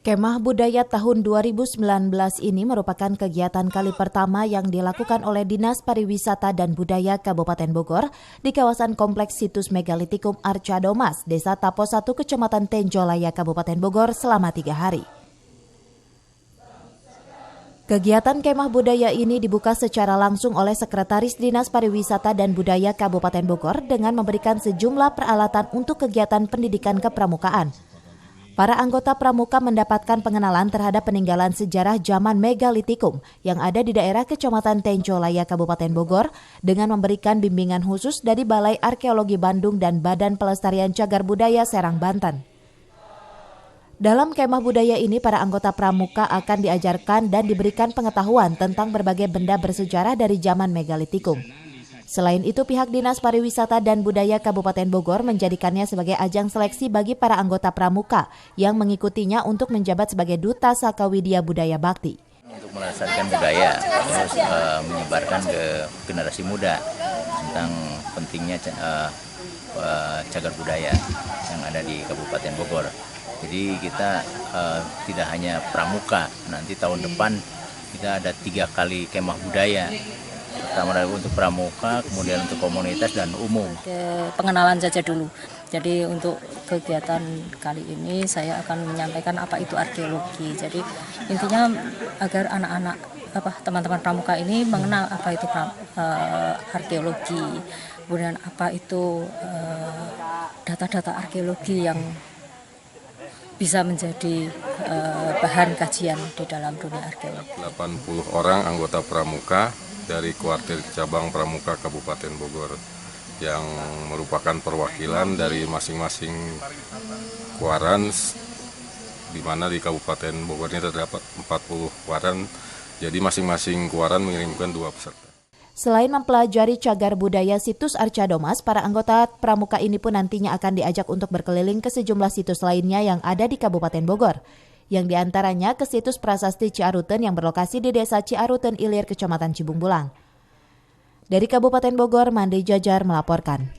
Kemah Budaya tahun 2019 ini merupakan kegiatan kali pertama yang dilakukan oleh Dinas Pariwisata dan Budaya Kabupaten Bogor di kawasan Kompleks Situs Megalitikum Arca Domas, Desa Tapo 1, Kecamatan Tenjolaya, Kabupaten Bogor selama 3 hari. Kegiatan Kemah Budaya ini dibuka secara langsung oleh Sekretaris Dinas Pariwisata dan Budaya Kabupaten Bogor dengan memberikan sejumlah peralatan untuk kegiatan pendidikan kepramukaan. Para anggota pramuka mendapatkan pengenalan terhadap peninggalan sejarah zaman Megalitikum yang ada di daerah Kecamatan Tenjolaya, Kabupaten Bogor dengan memberikan bimbingan khusus dari Balai Arkeologi Bandung dan Badan Pelestarian Cagar Budaya Serang, Banten. Dalam kemah budaya ini, para anggota pramuka akan diajarkan dan diberikan pengetahuan tentang berbagai benda bersejarah dari zaman Megalitikum. Selain itu, pihak Dinas Pariwisata dan Budaya Kabupaten Bogor menjadikannya sebagai ajang seleksi bagi para anggota pramuka yang mengikutinya untuk menjabat sebagai Duta Sakawidya Budaya Bakti. Untuk melestarikan budaya, terus menyebarkan ke generasi muda tentang pentingnya cagar budaya yang ada di Kabupaten Bogor. Jadi kita tidak hanya pramuka, nanti tahun depan kita ada 3 kali kemah budaya. Pertama untuk pramuka, kemudian untuk komunitas dan umum. Pengenalan saja dulu. Jadi untuk kegiatan kali ini saya akan menyampaikan apa itu arkeologi. Jadi intinya agar anak-anak teman-teman pramuka ini mengenal apa itu arkeologi. Kemudian apa itu data-data arkeologi yang bisa menjadi bahan kajian di dalam dunia arkeologi. 80 orang anggota pramuka dari kuartir cabang pramuka Kabupaten Bogor yang merupakan perwakilan dari masing-masing kuaran, di mana di Kabupaten Bogor ini terdapat 40 kuaran, jadi masing-masing kuaran mengirimkan 2 peserta. Selain mempelajari cagar budaya situs Arca Domas, para anggota pramuka ini pun nantinya akan diajak untuk berkeliling ke sejumlah situs lainnya yang ada di Kabupaten Bogor, yang diantaranya ke situs Prasasti Ciaruten yang berlokasi di Desa Ciaruten Ilir, Kecamatan Cibung Bulang. Dari Kabupaten Bogor, Mandi Jajar melaporkan.